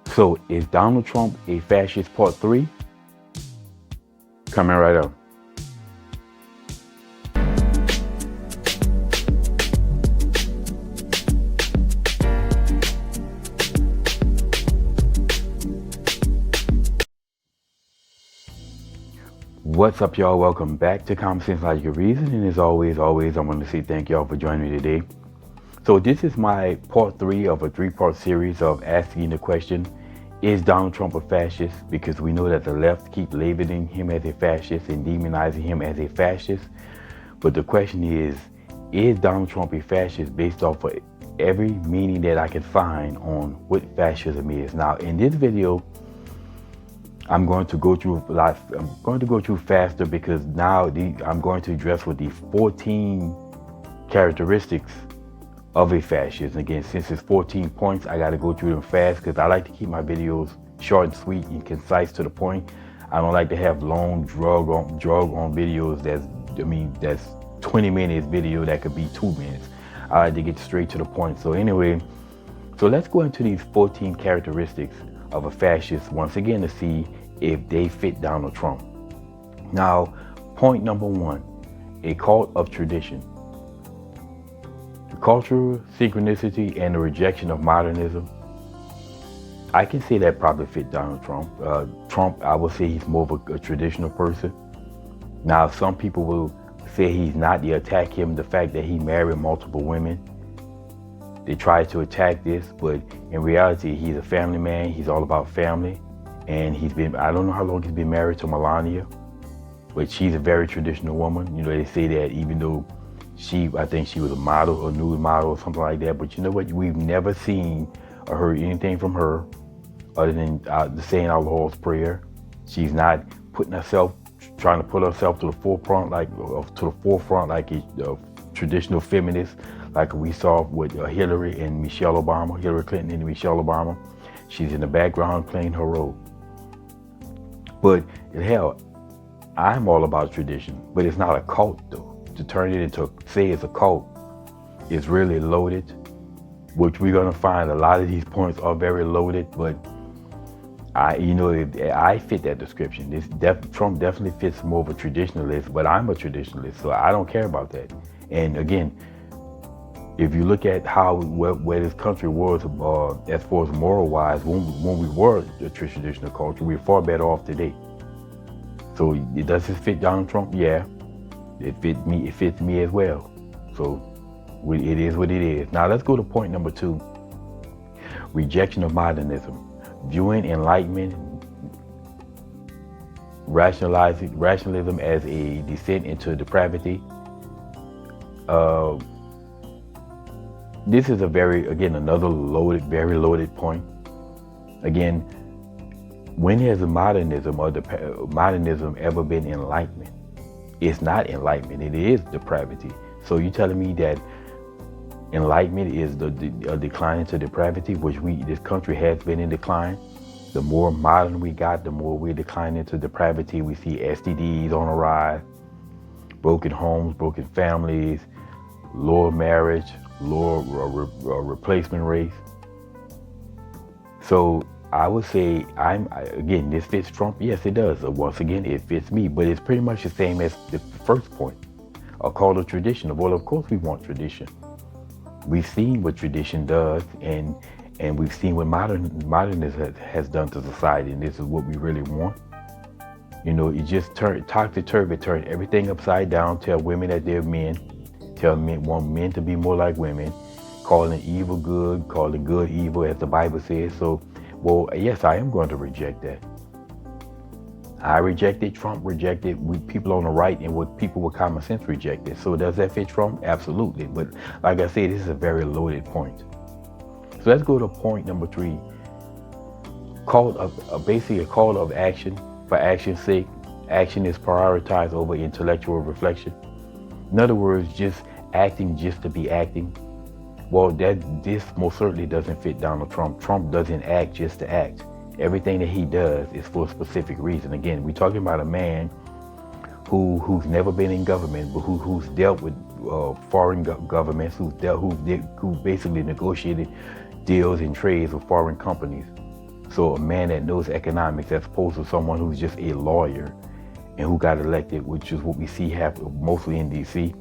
So is Donald Trump a fascist part 3? Coming right up. What's up, y'all? Welcome back to Conversations Like Your Reason. And as always, I want to say thank y'all for joining me today. So this is my part 3 of a 3-part series of asking the question, is Donald Trump a fascist? Because we know that the left keep labeling him as a fascist and demonizing him as a fascist. But the question is Donald Trump a fascist based off of every meaning that I can find on what fascism is? Now, in this video, I'm going to go through a lot. I'm going to go through faster because now I'm going to address with the 14 characteristics of a fascist. Again, since it's 14 points, I got to go through them fast because I like to keep my videos short and sweet and concise to the point. I don't like to have long drug on videos that's 20 minutes video that could be 2 minutes. I like to get straight to the point. So anyway, so let's go into these 14 characteristics of a fascist once again to see if they fit Donald Trump. Now, point number 1, a cult of tradition. The cultural synchronicity and the rejection of modernism. I can say that probably fit Donald Trump. Trump, I would say he's more of a traditional person. Now, some people will say he's not. They attack him, the fact that he married multiple women. They try to attack this, but in reality, he's a family man. He's all about family. And I don't know how long he's been married to Melania, but she's a very traditional woman. You know, they say that even though I think she was a model, a nude model or something like that. But you know what? We've never seen or heard anything from her other than saying our Lord's Prayer. She's not trying to put herself to the forefront like a traditional feminist, like we saw with Hillary Clinton and Michelle Obama. She's in the background playing her role. But hell, I'm all about tradition, but it's not a cult though. To turn it into, say it's a cult, is really loaded, which we're gonna find a lot of these points are very loaded, but I fit that description. Trump definitely fits more of a traditionalist, but I'm a traditionalist, so I don't care about that. And again, if you look at where this country was as far as moral-wise, when we were a traditional culture, we're far better off today. So does this fit Donald Trump? Yeah, it fits me as well. So it is what it is. Now let's go to point number 2, rejection of modernism. Viewing Enlightenment, rationalism as a descent into depravity. This is another very loaded point. Again, when has modernism ever been enlightenment? It's not enlightenment, it is depravity. So you're telling me that enlightenment is a decline into depravity, which this country has been in decline. The more modern we got, the more we decline into depravity. We see STDs on the rise, broken homes, broken families, lower marriage, lower replacement rates. So I would say this fits Trump. Yes, it does. Once again, it fits me, but it's pretty much the same as the first point, a call to tradition. Well, of course we want tradition. We've seen what tradition does, and we've seen what modernism has done to society, and this is what we really want. You know, it just turn everything upside down, tell women that they're men, want men to be more like women, calling evil good, calling good evil, as the Bible says. So, well, yes, I am going to reject that. I rejected, Trump rejected, people on the right and what people with common sense rejected. So does that fit Trump? Absolutely. But like I said, this is a very loaded point. So let's go to point number 3. Basically a call of action for action's sake. Action is prioritized over intellectual reflection. In other words, just acting just to be acting. Well, this most certainly doesn't fit Donald Trump. Trump doesn't act just to act. Everything that he does is for a specific reason. Again, we're talking about a man who's never been in government, but who's dealt with foreign governments, who basically negotiated deals and trades with foreign companies. So a man that knows economics as opposed to someone who's just a lawyer and who got elected, which is what we see happen mostly in DC.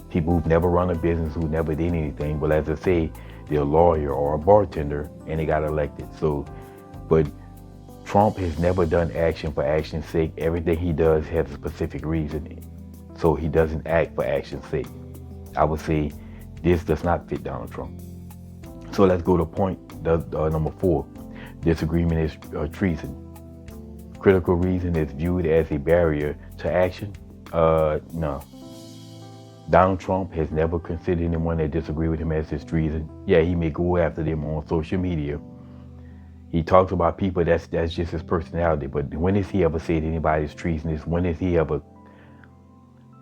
People who've never run a business, who never did anything, but as I say, they're a lawyer or a bartender and they got elected. So, but Trump has never done action for action's sake. Everything he does has a specific reason. So he doesn't act for action's sake. I would say this does not fit Donald Trump. So let's go to point number 4. Disagreement is treason. Critical reason is viewed as a barrier to action. No. Donald Trump has never considered anyone that disagree with him as his treason. Yeah, he may go after them on social media. He talks about people, that's just his personality. But when has he ever said anybody's treasonous? When has he ever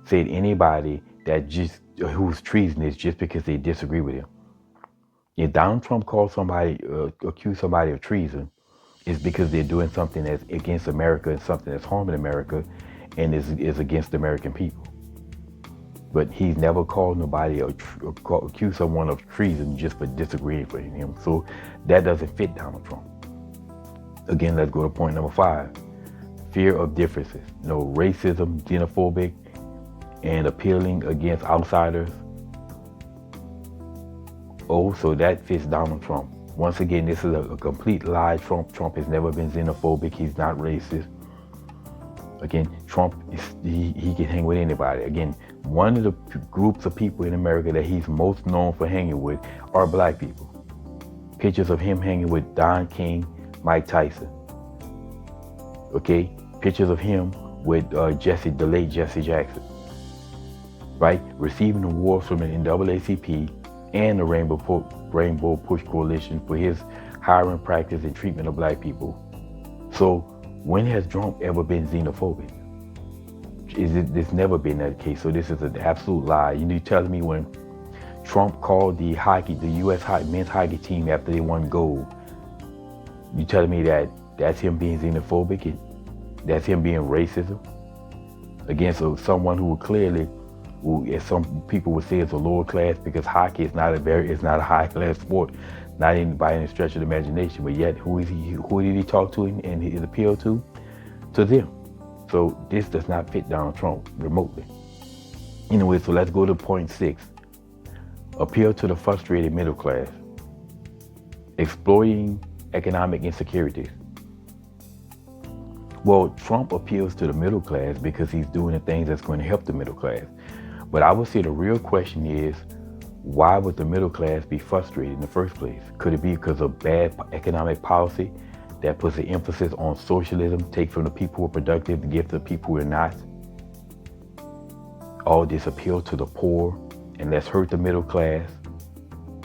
said anybody that just who's treasonous just because they disagree with him? If Donald Trump calls somebody, accuse somebody of treason, it's because they're doing something that's against America and something that's harming America and is against the American people. But he's never called nobody accuse someone of treason just for disagreeing with him. So that doesn't fit Donald Trump. Again, let's go to point number 5. Fear of differences. Racism, xenophobic, and appealing against outsiders. Oh, so that fits Donald Trump. Once again, this is a complete lie. Trump has never been xenophobic. He's not racist. Again, Trump, he can hang with anybody. Again, one of the groups of people in America that he's most known for hanging with are black people. Pictures of him hanging with Don King, Mike Tyson. Okay, pictures of him with the late Jesse Jackson. Right, receiving awards from the NAACP and the Rainbow Push Coalition for his hiring practice and treatment of black people. So when has Trump ever been xenophobic? It's never been that case. So this is an absolute lie. You telling me when Trump called the U.S. men's hockey team after they won gold, you telling me that that's him being xenophobic and that's him being racism against someone who clearly, as some people would say, is a lower class, because hockey is not a high class sport, not even by any stretch of the imagination. But yet, who did he talk to and his appeal to? To them. So this does not fit Donald Trump remotely. Anyway, so let's go to point 6. Appeal to the frustrated middle class. Exploiting economic insecurities. Well, Trump appeals to the middle class because he's doing the things that's going to help the middle class. But I would say the real question is, why would the middle class be frustrated in the first place? Could it be because of bad economic policy that puts the emphasis on socialism, take from the people who are productive to give to the people who are not? All this appeal to the poor and let's hurt the middle class,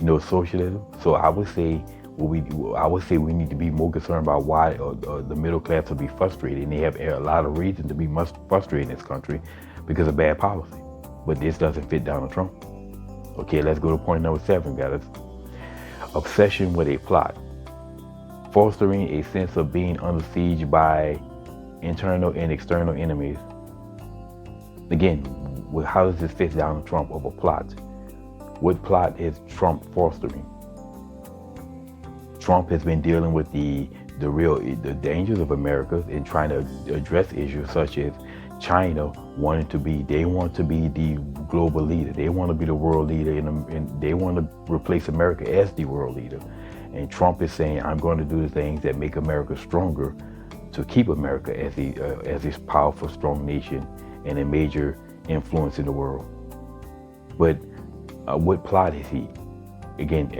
socialism. So I would say we need to be more concerned about why the middle class will be frustrated, and they have a lot of reason to be frustrated in this country because of bad policy. But this doesn't fit Donald Trump. Okay, let's go to point number 7, guys. Obsession with a plot. Fostering a sense of being under siege by internal and external enemies. Again, how does this fit Donald Trump of a plot? What plot is Trump fostering? Trump has been dealing with the dangers of America and trying to address issues such as China want to be the global leader. They want to be the world leader, and they want to replace America as the world leader. And Trump is saying, I'm going to do the things that make America stronger to keep America as this powerful, strong nation and a major influence in the world. But what plot is he? Again,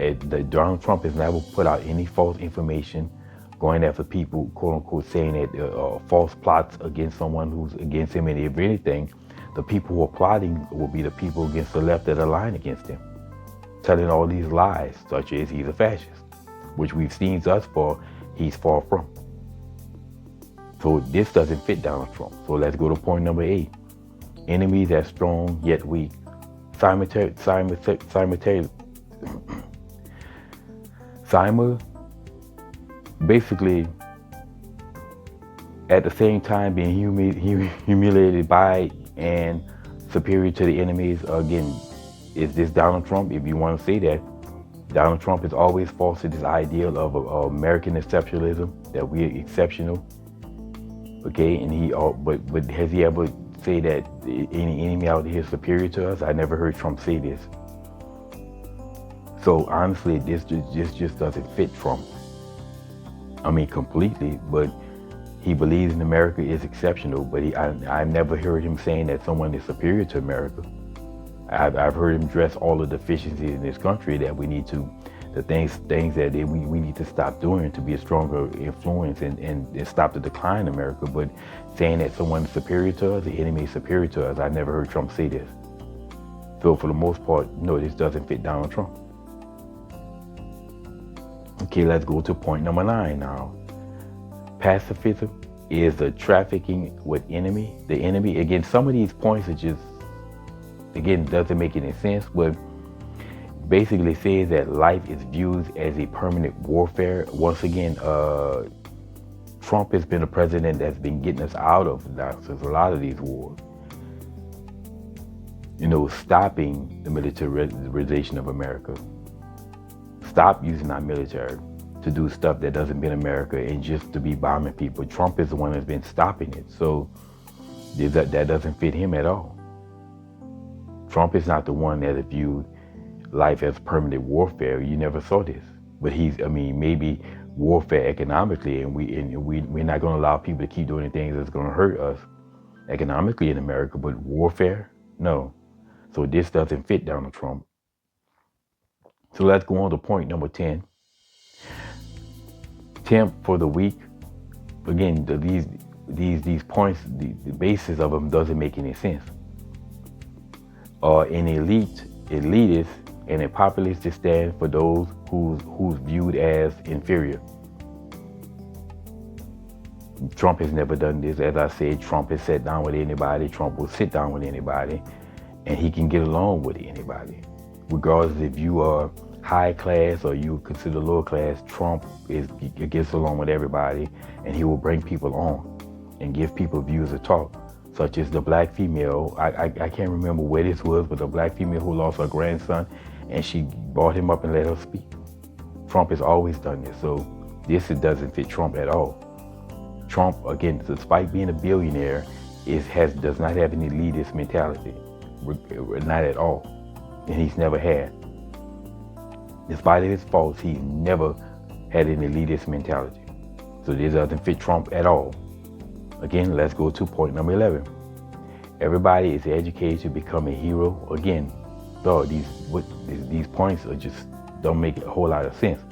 Donald Trump has never put out any false information, going after people, quote unquote, saying that false plots against someone who's against him. And if anything, the people who are plotting will be the people against the left that align against him, telling all these lies, such as he's a fascist, which we've seen thus far he's far from. So this doesn't fit Donald Trump. So let's go to point number 8. Enemies as strong yet weak. Basically, at the same time being humiliated by and superior to the enemies. Again, is this Donald Trump? If you want to say that, Donald Trump has always fostered this ideal of American exceptionalism, that we're exceptional. Okay, and but has he ever say that any enemy out here is superior to us? I never heard Trump say this. So honestly, this just doesn't fit Trump. I mean, completely. But he believes in America is exceptional. But I've never heard him saying that someone is superior to America. I've heard him address all the deficiencies in this country that we need to, the things that we need to stop doing to be a stronger influence and stop the decline in America. But saying that someone is superior to us, the enemy is superior to us, I never heard Trump say this. So for the most part, no, this doesn't fit Donald Trump. Okay, let's go to point number 9 now. Pacifism is the trafficking with enemy. The enemy, again, some of these points are just, again, doesn't make any sense, but basically says that life is viewed as a permanent warfare. Once again, Trump has been a president that's been getting us out of a lot of these wars. You know, stopping the militarization of America. Stop using our military to do stuff that doesn't benefit America and just to be bombing people. Trump is the one that's been stopping it. So that doesn't fit him at all. Trump is not the one that has viewed life as permanent warfare. You never saw this. But maybe warfare economically, and we're not going to allow people to keep doing things that's going to hurt us economically in America. But warfare, no. So this doesn't fit Donald Trump. So let's go on to point number 10. Temp for the week. Again, these points, the basis of them doesn't make any sense. An elitist, and a populist to stand for those who's viewed as inferior. Trump has never done this. As I said, Trump has sat down with anybody. Trump will sit down with anybody, and he can get along with anybody. Regardless if you are high class or you consider lower class, Trump gets along with everybody, and he will bring people on and give people views to talk, such as the black female. I can't remember where this was, but the black female who lost her grandson, and she brought him up and let her speak. Trump has always done this, so this doesn't fit Trump at all. Trump, again, despite being a billionaire, does not have an elitist mentality, not at all, and he's never had. Despite his faults, he never had an elitist mentality. So this doesn't fit Trump at all. Again, let's go to point number 11. Everybody is educated to become a hero. Again, these points don't make a whole lot of sense.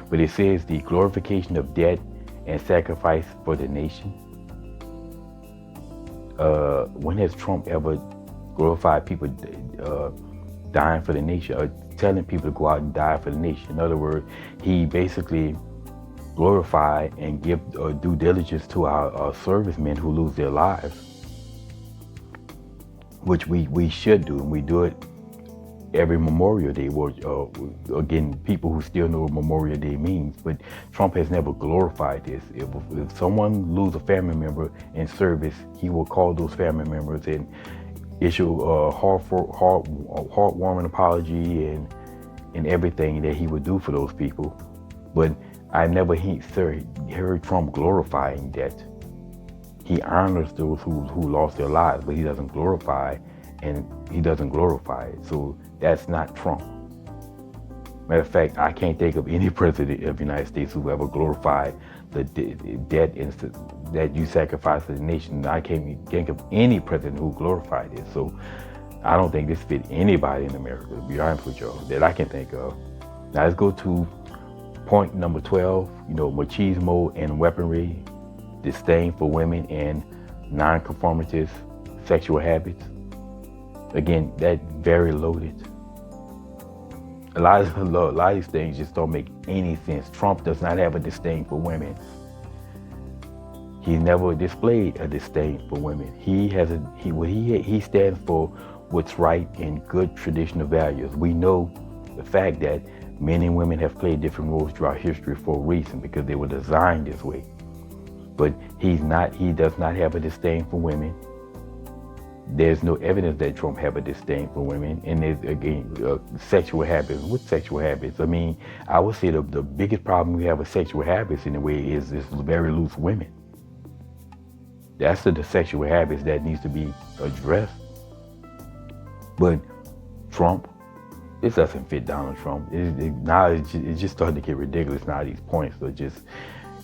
But it says the glorification of death and sacrifice for the nation. When has Trump ever glorified people dying for the nation, or telling people to go out and die for the nation? In other words, he basically glorified and give due diligence to our servicemen who lose their lives, which we should do, and we do it every Memorial Day. Again, people who still know what Memorial Day means, but Trump has never glorified this. If someone loses a family member in service, he will call those family members and issue a heartwarming apology and everything that he would do for those people. But I never heard Trump glorifying that. He honors those who lost their lives, but he doesn't glorify it. So that's not Trump. Matter of fact, I can't think of any president of the United States who ever glorified the death that you sacrificed for the nation. I can't think of any president who glorified it. So I don't think this fit anybody in America, to be honest with y'all, that I can think of. Now let's go to point number 12, machismo and weaponry, disdain for women and non-conformist sexual habits. Again, that's very loaded. A lot of these things just don't make any sense. Trump does not have a disdain for women. He never displayed a disdain for women. He stands for what's right and good traditional values. We know the fact that men and women have played different roles throughout history for a reason, because they were designed this way. But he does not have a disdain for women. There's no evidence that Trump have a disdain for women. And there's, again, sexual habits. What sexual habits? I mean, I would say the biggest problem we have with sexual habits in a way is very loose women. That's the sexual habits that needs to be addressed. But Trump, this doesn't fit Donald Trump. Now it's just starting to get ridiculous now, these points. So just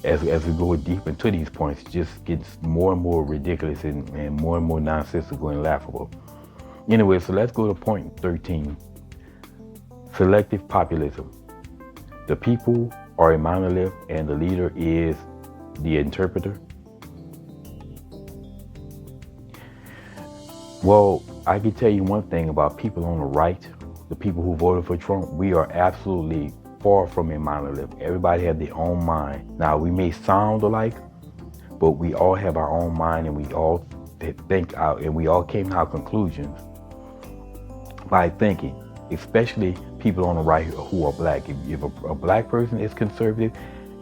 as we go deep into these points, it just gets more and more ridiculous and more nonsensical and laughable. Anyway, so let's go to point 13. Selective populism. The people are a monolith and the leader is the interpreter. Well, I can tell you one thing about people on the right, the people who voted for Trump. We are absolutely far from a monolith. Everybody has their own mind. Now, we may sound alike, but we all have our own mind, and we all think out, and we all came to our conclusions by thinking, especially people on the right who are black. If a black person is conservative,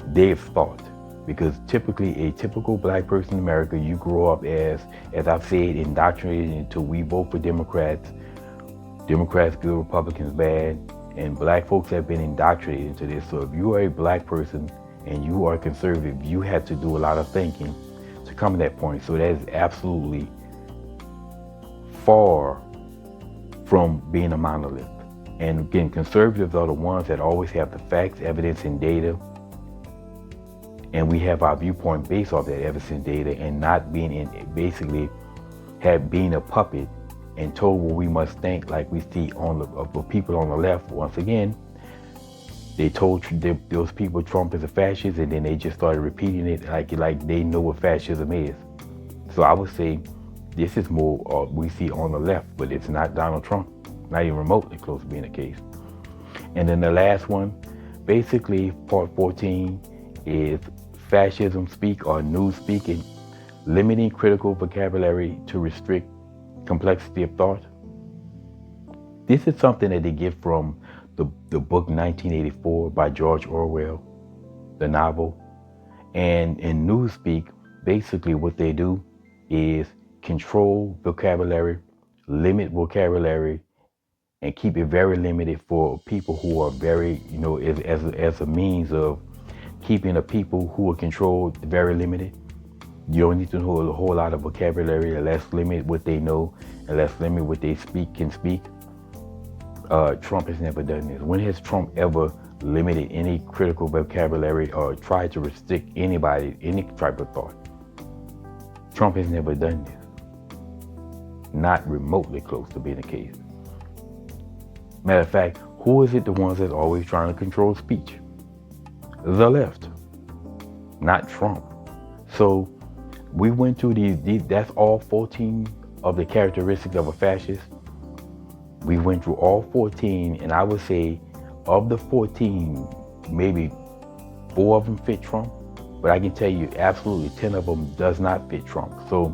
they've thought. Because typically, a typical black person in America, you grow up as I've said, indoctrinated until we vote for Democrats. Democrats good, Republicans bad, and black folks have been indoctrinated into this. So if you are a black person and you are conservative, you have to do a lot of thinking to come to that point. So that is absolutely far from being a monolith. And again, conservatives are the ones that always have the facts, evidence, and data. And we have our viewpoint based off that evidence and data, and not being being a puppet and told what we must think, like we see on the people on the left. Once again, they told those people Trump is a fascist, and then they just started repeating it like they know what fascism is. So I would say this is more we see on the left, but it's not Donald Trump, not even remotely close to being the case. And then the last one, basically part 14, is fascism speak or news speaking, limiting critical vocabulary to restrict complexity of thought. This is something that they get from the book 1984 by George Orwell, the novel. And in newspeak, basically what they do is control vocabulary, limit vocabulary, and keep it very limited for people who are very, as a means of keeping the people who are controlled very limited. You don't need to know a whole lot of vocabulary, and let's limit what they know, and let's limit what they can speak. Trump has never done this. When has Trump ever limited any critical vocabulary or tried to restrict anybody, any type of thought? Trump has never done this. Not remotely close to being the case. Matter of fact, who is it the ones that's always trying to control speech? The left, not Trump. So we went through that's all 14 of the characteristics of a fascist. We went through all 14, and I would say of the 14, maybe 4 of them fit Trump, but I can tell you absolutely 10 of them does not fit Trump. So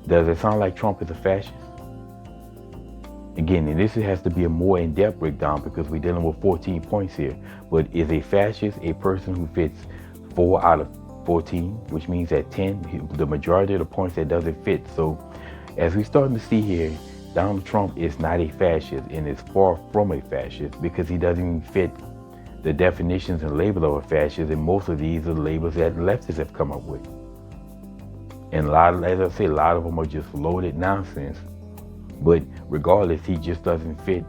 does it sound like Trump is a fascist? Again, and this has to be a more in-depth breakdown because we're dealing with 14 points here. But is a fascist a person who fits 4 out of 14, which means that 10, the majority of the points that doesn't fit. So as we're starting to see here, Donald Trump is not a fascist and is far from a fascist because he doesn't even fit the definitions and label of a fascist, and most of these are labels that leftists have come up with. And as I say, a lot of them are just loaded nonsense. But regardless, he just doesn't fit,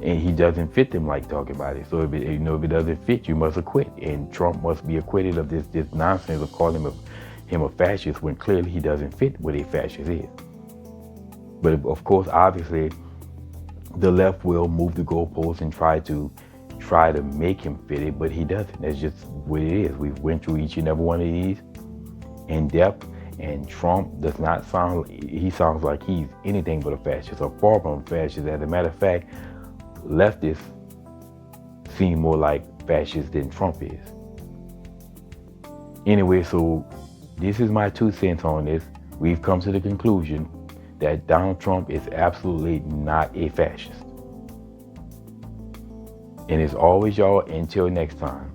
and he doesn't fit them like talking about it. So if it doesn't fit, you must acquit, and Trump must be acquitted of this nonsense of calling him a fascist when clearly he doesn't fit what a fascist is. But of course, obviously, the left will move the goalposts and try to make him fit it, but he doesn't. That's just what it is. We've went through each and every one of these in depth. And Trump does not he sounds like he's anything but a fascist, or far from a fascist. As a matter of fact, leftists seem more like fascists than Trump is. Anyway, so this is my 2 cents on this. We've come to the conclusion that Donald Trump is absolutely not a fascist. And as always, y'all, until next time.